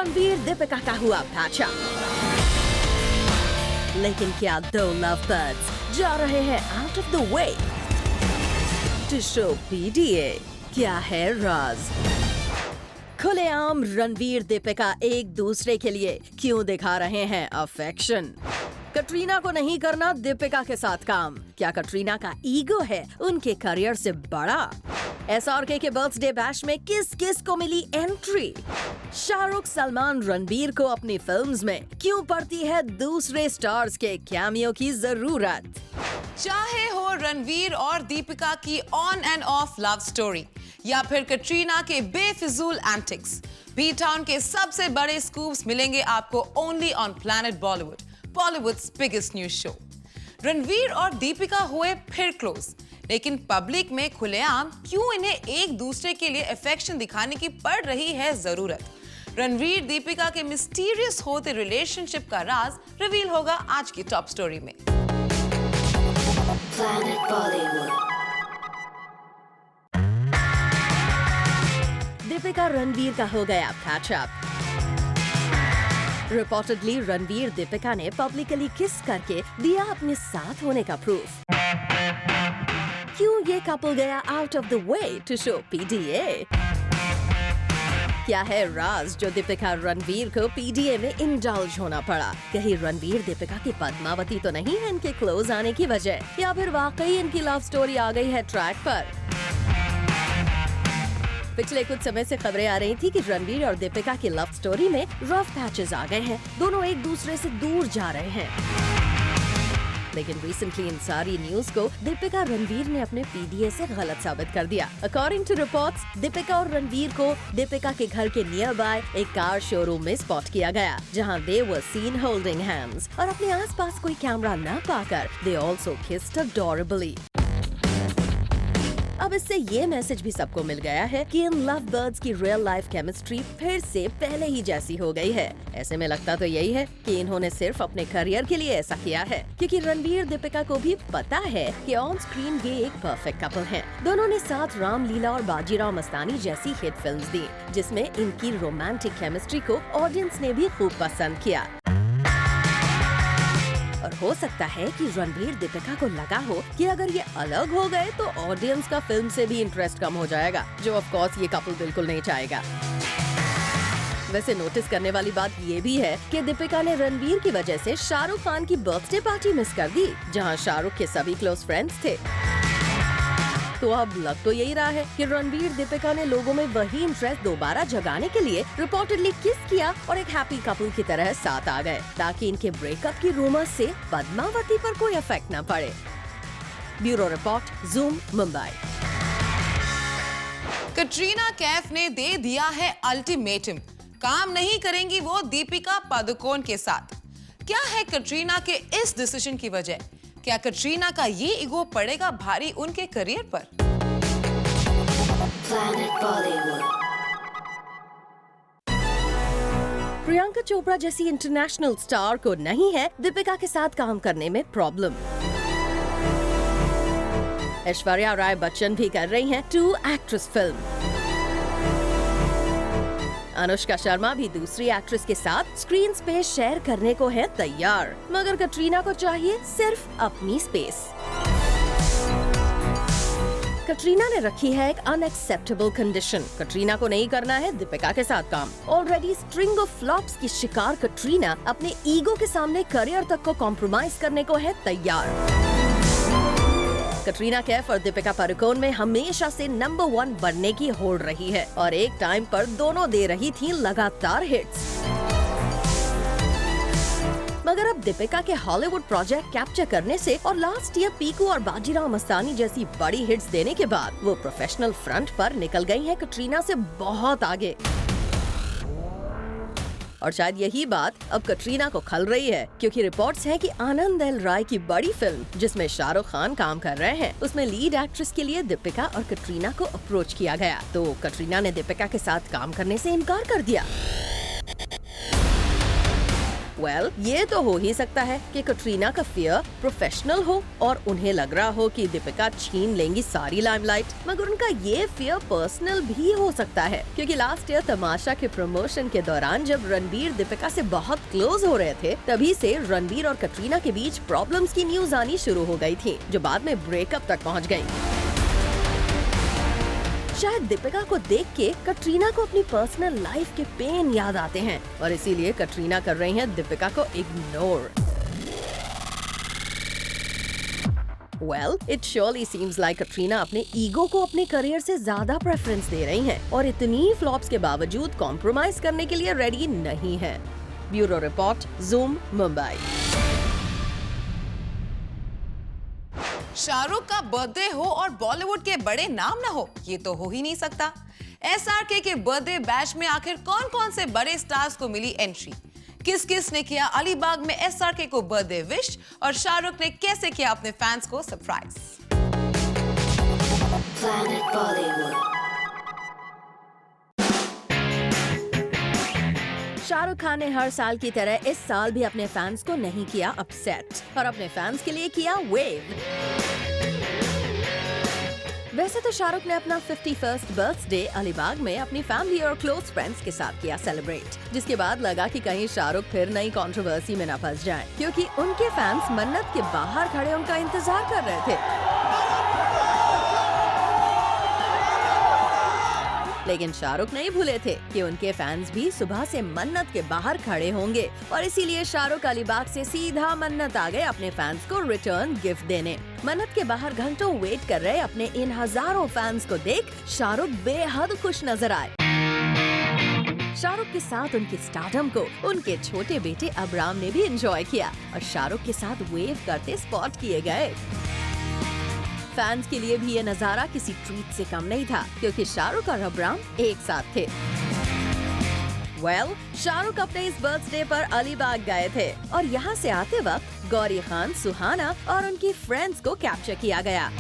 रणवीर दीपिका का हुआ पैचअप। लेकिन क्या दो लव बर्ड्स जा रहे हैं out of the way to show PDA? क्या है राज? खुलेआम रणवीर दीपिका एक दूसरे के लिए क्यों दिखा रहे हैं अफेक्शन? कटरीना को नहीं करना दीपिका के साथ काम? क्या कटरीना का ईगो है उनके करियर से बड़ा? SRK के बर्थडे बैश में किस किस को मिली एंट्री? शाहरुख, सलमान, रणबीर को अपनी फिल्म्स में क्यों पड़ती है दूसरे स्टार्स के कैमियो की जरूरत? चाहे हो रणवीर और दीपिका की on end of love story या फिर कटरीना के बेफिजूल एंटिक्स, बी-टाउन के सबसे बड़े स्कूप्स मिलेंगे आपको only on planet Bollywood, Bollywoods biggest news show. Ranveer और दीपिका हुए फिर क्लोज, लेकिन पब्लिक में खुलेआम क्यों इन्हें एक दूसरे के लिए अफेक्शन दिखाने की पड़ रही है जरूरत? रणवीर दीपिका के मिस्टीरियस होते रिलेशनशिप का राज रिवील होगा आज की टॉप स्टोरी में। Planet Bollywood. दीपिका रणवीर का हो गया पैचअप। रिपोर्टेडली रणवीर दीपिका ने पब्लिकली किस करके दिया अपने साथ होने का प्रूफ। क्यों ये कपल गया out of the way to show PDA? क्या है राज जो दीपिका रणवीर को PDA में इंडल्ज होना पड़ा? कहीं रणवीर दीपिका की पद्मावती तो नहीं है इनके क्लोज आने की वजह, या फिर वाकई इनकी लव स्टोरी आ गई है ट्रैक पर? पिछले कुछ समय से खबरें आ रही थी कि रणवीर और दीपिका की लव स्टोरी में रफ पैचेस आ गए हैं, दोनों एक दूसरे से दूर जा रहे हैं। लेकिन रिसेंटली इन सारी न्यूज को दीपिका रणवीर ने अपने PDA से गलत साबित कर दिया। अकॉर्डिंग टू रिपोर्ट्स, दीपिका और रणवीर को दीपिका के घर के नियर बाय एक कार शोरूम में स्पॉट किया गया, जहां दे वर सीन होल्डिंग हैंड्स, और अपने आसपास कोई कैमरा न पाकर दे ऑल्सो किस्ड अडोरेबली। अब इससे ये मैसेज भी सबको मिल गया है कि इन लव बर्ड्स की रियल लाइफ केमिस्ट्री फिर से पहले ही जैसी हो गई है। ऐसे में लगता तो यही है कि इन्होंने सिर्फ अपने करियर के लिए ऐसा किया है, क्योंकि रणवीर दीपिका को भी पता है कि ऑन स्क्रीन ये एक परफेक्ट कपल हैं। दोनों ने साथ रामलीला और बाजीराव मस्तानी जैसी हिट फिल्म्स दी, जिसमें इनकी रोमांटिक केमिस्ट्री को ऑडियंस ने भी खूब पसंद किया। और हो सकता है कि रणवीर दीपिका को लगा हो कि अगर ये अलग हो गए तो ऑडियंस का फिल्म से भी इंटरेस्ट कम हो जाएगा, जो ऑफ कोर्स ये कपल बिल्कुल नहीं चाहेगा। वैसे नोटिस करने वाली बात ये भी है कि दीपिका ने रणवीर की वजह से शाहरुख खान की बर्थडे पार्टी मिस कर दी, जहां शाहरुख के सभी क्लोज फ्रेंड्स थे। तो अब लग तो यही रहा है कि रणवीर दीपिका ने लोगों में वही इंटरेस्ट दोबारा जगाने के लिए रिपोर्टेडली किस किया और एक हैप्पी कपल की तरह साथ आ गए, ताकि इनके ब्रेकअप की रूमर्स से पद्मावती पर कोई इफेक्ट न पड़े। Bureau report, zoom, Mumbai. Katrina Kaif ने दे दिया है अल्टीमेटम, काम नहीं करेंगी वो दीपिका पादुकोण के साथ। क्या है कटरीना के इस डिसीजन की वजह? क्या कटरीना का ये ईगो पड़ेगा भारी उनके करियर पर? Planet Bollywood. प्रियंका चोपड़ा जैसी इंटरनेशनल स्टार को नहीं है दीपिका के साथ काम करने में प्रॉब्लम। ऐश्वर्या राय बच्चन भी कर रही हैं 2 एक्ट्रेस फिल्म। अनुष्का शर्मा भी दूसरी एक्ट्रेस के साथ स्क्रीन स्पेस शेयर करने को है तैयार, मगर कटरीना को चाहिए सिर्फ अपनी स्पेस। कटरीना ने रखी है एक अनएक्सेप्टेबल कंडीशन। कटरीना को नहीं करना है दीपिका के साथ काम। ऑलरेडी स्ट्रिंग ऑफ फ्लॉप्स की शिकार कटरीना अपने ईगो के सामने करियर तक को कॉम्प्रोमाइज करने को है तैयार। कटरीना कैफ और दीपिका पादुकोण में हमेशा से नंबर 1 बनने की होड़ रही है, और एक टाइम पर दोनों दे रही थी लगातार हिट्स। मगर अब दीपिका के हॉलीवुड प्रोजेक्ट कैप्चर करने से और लास्ट ईयर पीकू और बाजीराव मस्तानी जैसी बड़ी हिट्स देने के बाद वो प्रोफेशनल फ्रंट पर निकल गई हैं कटरीना से बहुत आगे। और शायद यही बात अब कटरीना को खल रही है, क्योंकि रिपोर्ट्स हैं कि आनंद एल राय की बड़ी फिल्म जिसमें शाहरुख खान काम कर रहे हैं, उसमें लीड एक्ट्रेस के लिए दीपिका और कटरीना को अप्रोच किया गया, तो कटरीना ने दीपिका के साथ काम करने से इनकार कर दिया। वेल, ये तो हो ही सकता है कि कटरीना का फियर प्रोफेशनल हो और उन्हें लग रहा हो कि दीपिका छीन लेंगी सारी लाइमलाइट, मगर उनका ये फियर पर्सनल भी हो सकता है, क्योंकि लास्ट ईयर तमाशा के प्रमोशन के दौरान जब रणबीर दीपिका से बहुत क्लोज हो रहे थे, तभी से रणबीर और कटरीना के बीच प्रॉब्लम्स की न्यूज आनी शुरू हो गई थी, जो बाद में ब्रेकअप तक पहुंच गई। शायद दीपिका को देख के कटरीना को अपनी पर्सनल लाइफ के पेन याद आते हैं और इसीलिए कटरीना कर रही हैं दीपिका को ignore. Well, it surely seems like Katrina अपने ईगो को अपने करियर से ज्यादा प्रेफरेंस दे रही हैं और इतनी फ्लॉप्स के बावजूद कॉम्प्रोमाइज करने के लिए रेडी नहीं है। Bureau report, zoom, Mumbai. Shahrukh का बर्थडे हो और बॉलीवुड के बड़े नाम ना हो, ये तो हो ही नहीं सकता। SRK के बर्थडे बैश में आखिर कौन-कौन से बड़े स्टार्स को मिली एंट्री? किस-किस ने किया अलीबाग में SRK को बर्थडे विश और शाहरुख ने कैसे किया अपने फैंस को surprise? Planet Bollywood. Shahrukh Khan ने हर साल की तरह इस साल भी अपने फैंस को नहीं किया अपसेट और अपने फैंस के लिए किया वेव। वैसे तो शाहरुख ने अपना 51st बर्थडे अलीबाग में अपनी फैमिली और क्लोज फ्रेंड्स के साथ किया सेलिब्रेट, जिसके बाद लगा कि कहीं शाहरुख फिर नई कंट्रोवर्सी में न फंस जाएं, क्योंकि उनके फैंस मन्नत के बाहर खड़े उनका इंतजार कर रहे थे। लेकिन शाहरुख नहीं भूले थे कि उनके फैंस भी सुबह से मन्नत के बाहर खड़े होंगे और इसीलिए शाहरुख अलीबाग से सीधा मन्नत आ गए अपने फैंस को रिटर्न गिफ्ट देने। मन्नत के बाहर घंटों वेट कर रहे अपने इन हजारों फैंस को देख शाहरुख बेहद खुश नजर आए। शाहरुख के साथ उनके स्टारडम को उनके छोटे बेटे अब्राम ने भी एंजॉय किया और शाहरुख के साथ वेव करते स्पॉट किए गए। फैंस के लिए भी ये नजारा किसी ट्रीट से कम नहीं था, क्योंकि शाहरुख और अब्राम एक साथ थे। वेल, शाहरुख अपने इस बर्थडे पर अलीबाग गए थे और यहाँ से आते वक्त गौरी खान, सुहाना और उनकी फ्रेंड्स को कैप्चर किया गया।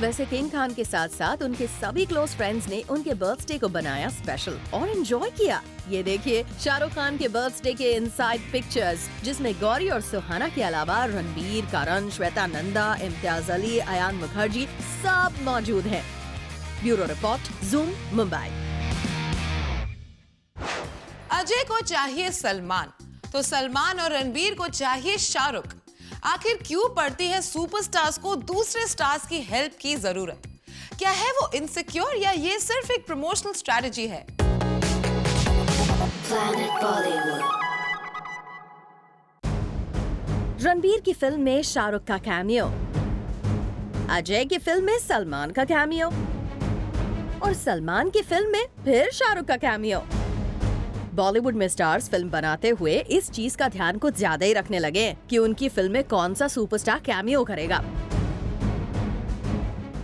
वैसे किंग खान के साथ साथ उनके सभी क्लोज फ्रेंड्स ने उनके बर्थडे को बनाया स्पेशल और एंजॉय किया। ये देखिए शाहरुख खान के बर्थडे के इनसाइड पिक्चर्स, जिसमें गौरी और सुहाना के अलावा रणबीर, करण, श्वेता नंदा, इम्तियाज अली, अयान मुखर्जी सब मौजूद हैं। Bureau report, zoom, Mumbai. Ajay को चाहिए सलमान, तो सलमान और रणबीर को चाहिए शाहरुख। आखिर क्यों पड़ती है सुपरस्टार्स को दूसरे स्टार्स की हेल्प की जरूरत? क्या है वो इनसिक्योर या ये सिर्फ एक प्रमोशनल स्ट्रेटजी है? Planet Bollywood. रणबीर की फिल्म में शाहरुख का कैमियो, अजय की फिल्म में सलमान का कैमियो और सलमान की फिल्म में फिर शाहरुख का कैमियो। बॉलीवुड में स्टार्स फिल्म बनाते हुए इस चीज का ध्यान कुछ ज्यादा ही रखने लगे कि उनकी फिल्म में कौन सा सुपरस्टार कैमियो करेगा।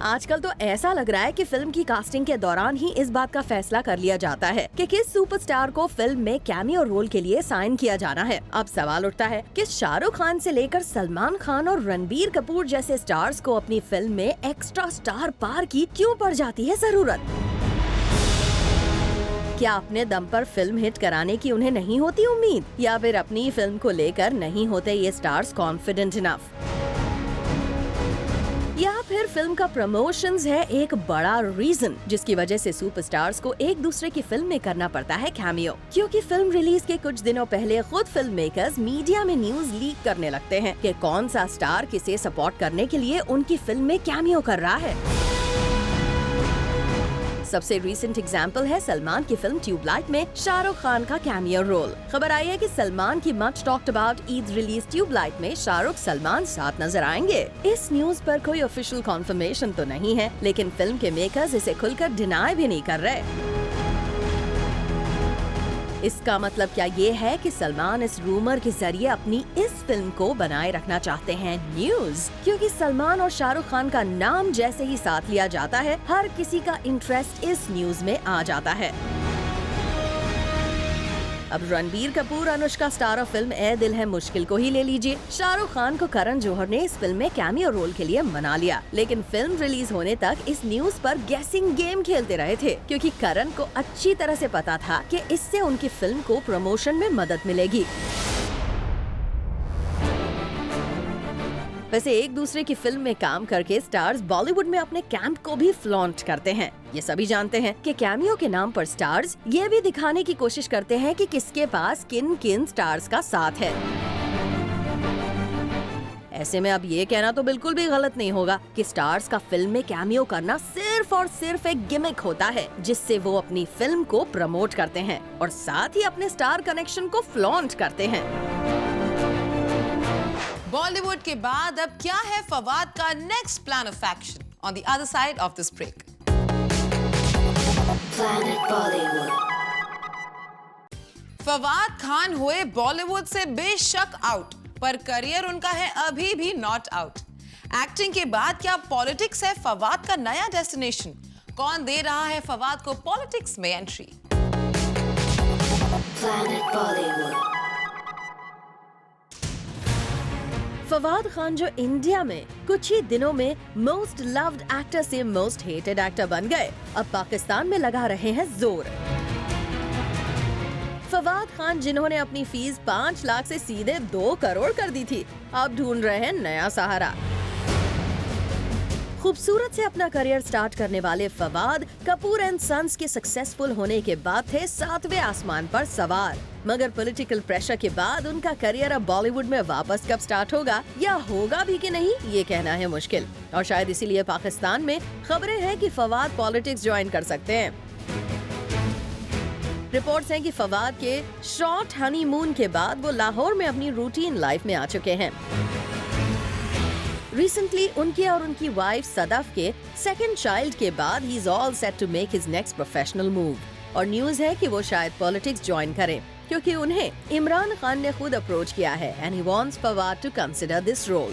आजकल तो ऐसा लग रहा है कि फिल्म की कास्टिंग के दौरान ही इस बात का फैसला कर लिया जाता है कि किस सुपरस्टार को फिल्म में कैमियो रोल के लिए साइन किया जाना है। अब सवाल उठता है कि शाहरुख खान से लेकर सलमान खान और रणबीर कपूर जैसे स्टार्स को अपनी फिल्म में एक्स्ट्रा स्टार पार की क्यों पड़ जाती है जरूरत? क्या अपने दम पर फिल्म हिट कराने की उन्हें नहीं होती उम्मीद, या फिर अपनी फिल्म को लेकर नहीं होते ये स्टार्स कॉन्फिडेंट इनफ, या फिर फिल्म का प्रमोशंस है एक बड़ा रीजन जिसकी वजह से सुपरस्टार्स को एक दूसरे की फिल्म में करना पड़ता है कैमियो? क्योंकि फिल्म रिलीज के कुछ दिनों पहले खुद फिल्म मेकर्स मीडिया में न्यूज लीक करने लगते हैं कि कौन सा स्टार किसे सपोर्ट करने के लिए उनकी फिल्म में कैमियो कर रहा है। सबसे रीसेंट एग्जाम्पल है सलमान की फिल्म ट्यूबलाइट में शाहरुख खान का कैमियो रोल। खबर आई है कि सलमान की much talked about Eid release Tubelight में शाहरुख सलमान साथ नजर आएंगे। इस न्यूज पर कोई ऑफिशियल कॉन्फर्मेशन तो नहीं है, लेकिन फिल्म के मेकर्स इसे खुलकर डिनाई भी नहीं कर रहे। इसका मतलब क्या ये है कि सलमान इस रूमर के जरिए अपनी इस फिल्म को बनाए रखना चाहते हैं न्यूज? क्योंकि सलमान और शाहरुख खान का नाम जैसे ही साथ लिया जाता है, हर किसी का इंटरेस्ट इस न्यूज में आ जाता है। अब Ranbir Kapoor Anushka star of film Ae Dil Hai मुश्किल को ही ले लीजिए। शाहरुख खान को करण जौहर ने इस फिल्म में कैमियो रोल के लिए मना लिया, लेकिन फिल्म रिलीज होने तक इस न्यूज पर गेसिंग गेम खेलते रहे थे, क्योंकि करण को अच्छी तरह से पता था कि इससे उनकी फिल्म को प्रमोशन में मदद मिलेगी। वैसे एक दूसरे की फिल्म में काम करके स्टार्स बॉलीवुड में अपने कैंप को भी फ्लॉन्ट करते हैं। ये सभी जानते हैं कि कैमियो के नाम पर स्टार्स ये भी दिखाने की कोशिश करते हैं कि किसके पास किन किन स्टार्स का साथ है। ऐसे में अब ये कहना तो बिल्कुल भी गलत नहीं होगा कि स्टार्स का फिल्म में कैमियो करना सिर्फ और सिर्फ एक गिमिक होता है, जिससे वो अपनी फिल्म को प्रमोट करते हैं और साथ ही अपने स्टार कनेक्शन को फ्लॉन्ट करते हैं। बॉलीवुड के बाद अब क्या है फवाद का next plan of action on the other side of this break. Planet Bollywood. Fawad Khan हुए बॉलीवुड से बेशक आउट, पर करियर उनका है अभी भी नॉट आउट। एक्टिंग के बाद क्या पॉलिटिक्स है फवाद का नया डेस्टिनेशन? कौन दे रहा है फवाद को पॉलिटिक्स में entry? Planet Bollywood. Fawad Khan जो इंडिया में कुछ ही दिनों में मोस्ट लव्ड एक्टर से मोस्ट हेटेड एक्टर बन गए, अब पाकिस्तान में लगा रहे हैं जोर। फवाद खान जिन्होंने अपनी फीस 5 लाख से सीधे 2 करोड़ कर दी थी, अब ढूंढ रहे हैं नया सहारा। खूबसूरत से अपना करियर स्टार्ट करने वाले फवाद कपूर एंड सन्स के सक्सेसफुल होने के बाद थे 7वें आसमान पर सवार, मगर पॉलिटिकल प्रेशर के बाद उनका करियर अब बॉलीवुड में वापस कब स्टार्ट होगा या होगा भी कि नहीं, ये कहना है मुश्किल। और शायद इसीलिए पाकिस्तान में खबरें हैं कि फवाद पॉलिटिक्स ज्वाइन कर सकते हैं। रिपोर्ट्स हैं कि फवाद के शॉर्ट हनीमून के बाद वो लाहौर में अपनी रूटीन लाइफ में आ चुके हैं। रिसेंटली उनके और उनकी वाइफ सदफ के सेकंड चाइल्ड के बाद ही is all set to make his next professional move, और न्यूज है कि वो शायद पॉलिटिक्स ज्वाइन करें, क्योंकि उन्हें इमरान खान ने खुद अप्रोच किया है and he wants Fawad to consider this role.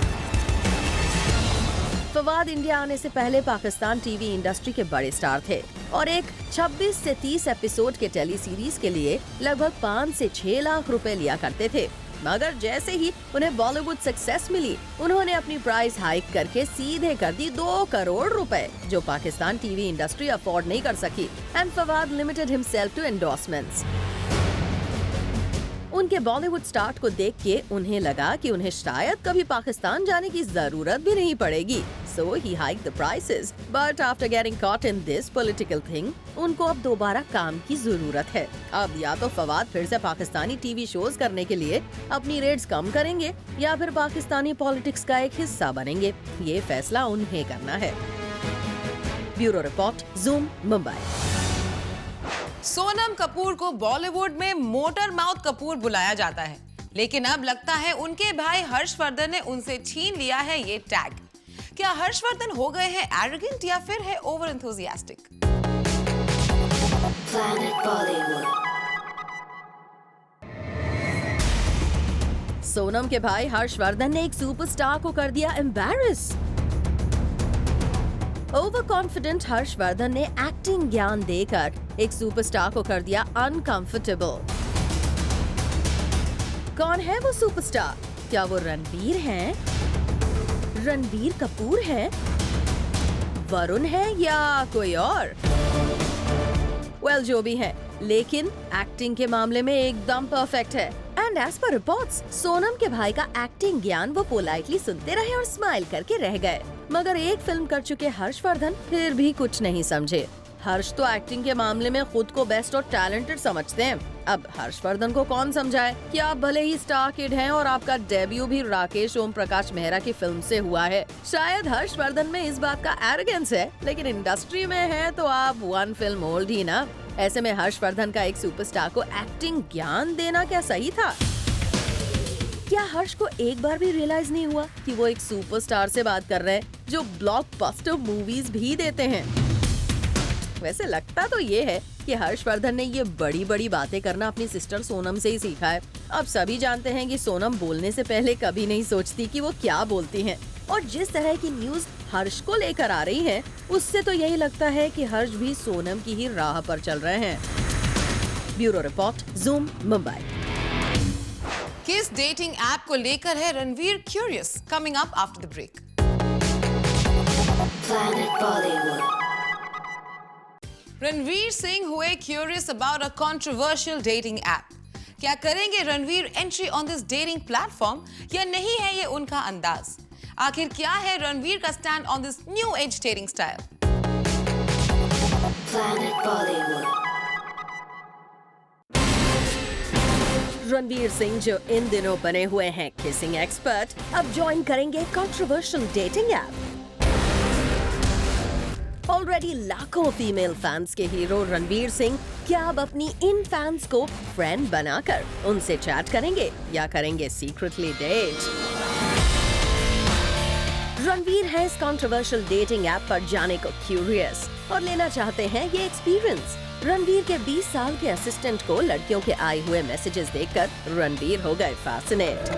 Fawad India आने से पहले पाकिस्तान टीवी इंडस्ट्री के बड़े स्टार थे और एक 26 से 30 एपिसोड के टेली सीरीज के लिए लगभग 5 से 6 लाख रुपए लिया करते थे, मगर जैसे ही उन्हें बॉलीवुड सक्सेस मिली, उन्होंने अपनी प्राइस हाइक करके सीधे कर दी 2 करोड़ रुपए, जो पाकिस्तान टीवी इंडस्ट्री अफोर्ड नहीं कर सकी। And Fawad limited himself to endorsements. उनके बॉलीवुड स्टार्ट को देख के उन्हें लगा कि उन्हें शायद कभी पाकिस्तान जाने की जरूरत भी नहीं पड़ेगी, so he hiked the prices. But after getting caught in this political thing, उनको अब दोबारा काम की जरूरत है। अब या तो फवाद फिर से पाकिस्तानी टीवी शोज करने के लिए अपनी रेट्स कम करेंगे या फिर पाकिस्तानी पॉलिटिक्स का एक हिस्सा बनेंगे। ये फैसला उन्हें करना है। Bureau report, zoom, Mumbai. Sonam Kapoor को बॉलीवुड में मोटर माउथ कपूर बुलाया जाता है, लेकिन अब लगता है उनके भाई हर्षवर्धन ने उनसे छीन लिया है ये टैग। क्या हर्षवर्धन हो गए हैं एरोगेंट या फिर है over enthusiastic? Planet Bollywood. Sonam के भाई हर्षवर्धन ने एक सुपरस्टार को कर दिया एम्बैरस। ओवर कॉन्फिडेंट हर्षवर्धन ने एक्टिंग ज्ञान देकर एक सुपरस्टार को कर दिया अनकंफर्टेबल। कौन है वो सुपरस्टार? क्या वो रणबीर हैं? रणबीर कपूर हैं? वरुण है या कोई और? वेल, जो भी है, लेकिन एक्टिंग के मामले में एकदम परफेक्ट है। And as per reports, Sonam के भाई का एक्टिंग ज्ञान वो पोलाइटली सुनते रहे और स्माइल करके रह गए, मगर एक फिल्म कर चुके हर्षवर्धन फिर भी कुछ नहीं समझे। हर्ष तो एक्टिंग के मामले में खुद को बेस्ट और टैलेंटेड समझते हैं। अब हर्षवर्धन को कौन समझाए कि आप भले ही स्टार किड हैं और आपका डेब्यू भी राकेश ओम प्रकाश मेहरा की फिल्म से हुआ है। शायद हर्षवर्धन में इस बात का एरोगेंस है, लेकिन इंडस्ट्री में है तो आप 1 फिल्म ओल्ड ही ना। ऐसे में हर्षवर्धन का एक सुपरस्टार को एक्टिंग ज्ञान देना क्या सही था? क्या हर्ष को एक बार भी रियलाइज नहीं हुआ कि वो एक सुपरस्टार से बात कर रहे हैं जो ब्लॉकबस्टर मूवीज भी देते हैं? वैसे लगता तो ये है कि हर्षवर्धन ने ये बड़ी बड़ी बातें करना अपनी सिस्टर सोनम से ही सीखा है। अब सभी जानते हैं कि सोनम बोलने से पहले कभी नहीं सोचती कि वो क्या बोलती हैं, और जिस तरह की न्यूज हर्ष को लेकर आ रही है, उससे तो यही लगता है कि हर्ष भी सोनम की ही राह पर चल रहे हैं। Bureau report, Zoom, Mumbai. किस डेटिंग ऐप को लेकर है Ranveer curious? Coming up after the break. Planet Bollywood. Ranveer Singh हुए curious about a controversial dating app. क्या करेंगे Ranveer entry on this dating platform या नहीं है ये उनका अंदाज? आखिर क्या है रणवीर का stand on this new age dating style? Planet Bollywood. Ranveer Singh जो इन दिनों बने हुए हैं किसिंग एक्सपर्ट, अब ज्वाइन करेंगे कंट्रोवर्शियल डेटिंग ऐप। ऑलरेडी लाखों फीमेल फैंस के हीरो रणवीर सिंह क्या अब अपनी इन फैंस को फ्रेंड बनाकर उनसे चैट करेंगे या करेंगे सीक्रेटली डेट? रणवीर है इस कंट्रोवर्शियल डेटिंग ऐप पर जाने को क्यूरियस और लेना चाहते हैं ये एक्सपीरियंस। रणवीर के 20 साल के असिस्टेंट को लड़कियों के आए हुए मैसेजेस देखकर रणवीर हो गए फैसिनेट।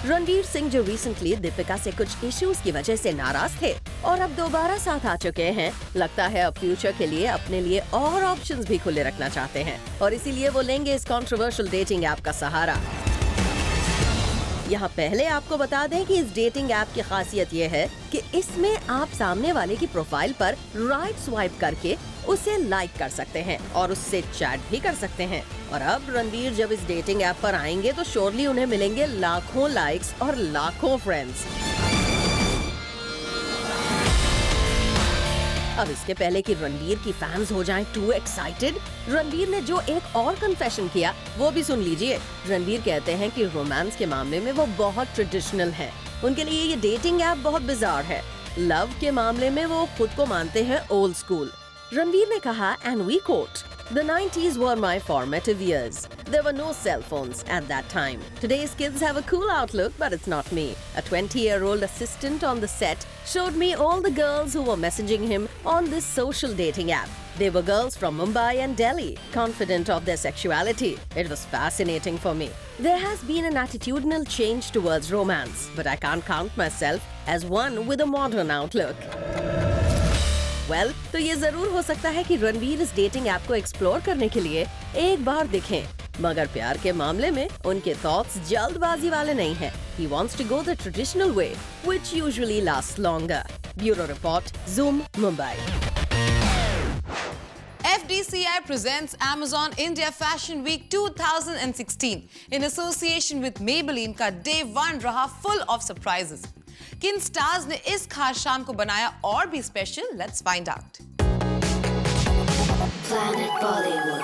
रणवीर सिंह जो रिसेंटली दीपिका से कुछ इश्यूज की वजह से नाराज थे और अब दोबारा साथ आ चुके हैं, लगता है अब फ्यूचर के लिए अपने लिए और ऑप्शंस भी खुले रखना चाहते हैं और इसीलिए वो लेंगे इस कंट्रोवर्शियल डेटिंग ऐप का सहारा। यहाँ पहले आपको बता दें कि इस डेटिंग ऐप की खासियत ये है कि इसमें आप सामने वाले की प्रोफाइल पर राइट स्वाइप करके उसे लाइक कर सकते हैं और उससे चैट भी कर सकते हैं। और अब रणवीर जब इस डेटिंग ऐप पर आएंगे तो श्योरली उन्हें मिलेंगे लाखों लाइक्स और लाखों फ्रेंड्स। अब इसके पहले कि रणवीर की फैंस हो जाएं टू एक्साइटेड, रणवीर ने जो एक और कन्फेशन किया वो भी सुन लीजिए। रणवीर कहते हैं कि रोमांस के मामले में वो बहुत ट्रेडिशनल हैं। उनके लिए ये डेटिंग ऐप बहुत बिजार है। लव के मामले में वो खुद को मानते हैं ओल्ड स्कूल। रणवीर ने कहा, and we quote, The 90s were my formative years. There were no cell phones at that time. Today's kids have a cool outlook, but it's not me. A 20-year-old assistant on the set showed me all the girls who were messaging him on this social dating app. They were girls from Mumbai and Delhi, confident of their sexuality. It was fascinating for me. There has been an attitudinal change towards romance, but I can't count myself as one with a modern outlook. Well, तो ये जरूर हो सकता है कि रणवीर इस dating app को explore करने के लिए एक बार दिखें, मगर प्यार के मामले में उनके थॉट्स जल्दबाजी वाले नहीं हैं। He wants to go the traditional way, which usually lasts longer. Bureau report, Zoom, Mumbai. FDCI presents Amazon India Fashion Week 2016 in association with Maybelline का Day 1 रहा full of surprises। किन स्टार्स ने इस खास शाम को बनाया और भी special? Let's find out. Planet Bollywood.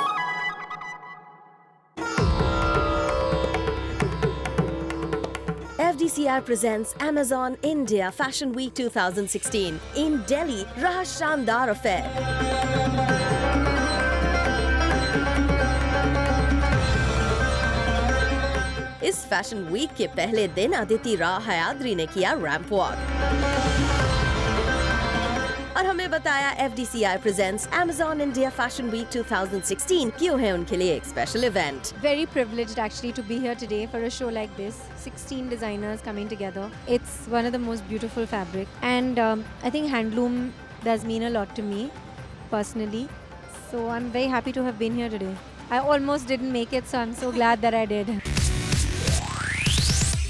FDCI presents Amazon India Fashion Week 2016 in Delhi रहा शानदार अफेयर। इस फैशन वीक के पहले दिन अदिति राव हयाद्री ने किया रैंप वॉक और हमें बताया FDCI presents Amazon India Fashion Week 2016 क्यों है उनके लिए एक special event. Very privileged actually to be here today for a show like this. 16 designers coming together. It's one of the most beautiful fabric, and I think handloom does mean a lot to me personally. So I'm very happy to have been here today. I almost didn't make it, so I'm so glad that I did.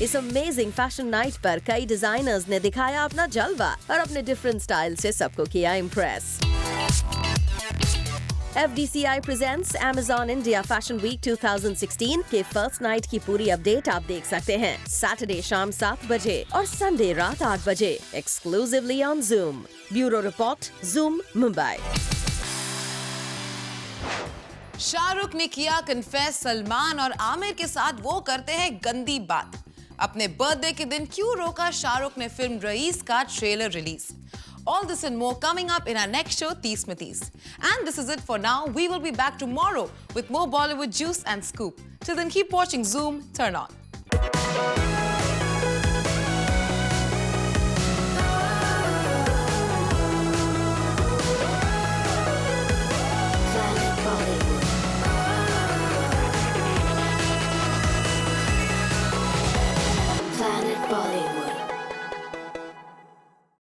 इस amazing fashion night पर कई designers ने दिखाया अपना जलवा और अपने different style से सबको किया impress. FDCI presents Amazon India Fashion Week 2016 के फर्स्ट नाइट की पूरी अपडेट आप देख सकते हैं सैटरडे शाम 7 बजे और संडे रात 8 बजे exclusively on Zoom। Bureau report, Zoom, Mumbai. Shahrukh ने किया कन्फेस सलमान और आमिर के साथ वो करते हैं गंदी बात। अपने बर्थडे के दिन क्यों रोका शाहरुख ने फिल्म रईस का trailer release? All this and more coming up in our next show, 30 Smithies. And this is it for now. We will be back tomorrow with more Bollywood juice and scoop. Till then, keep watching Zoom. Turn on.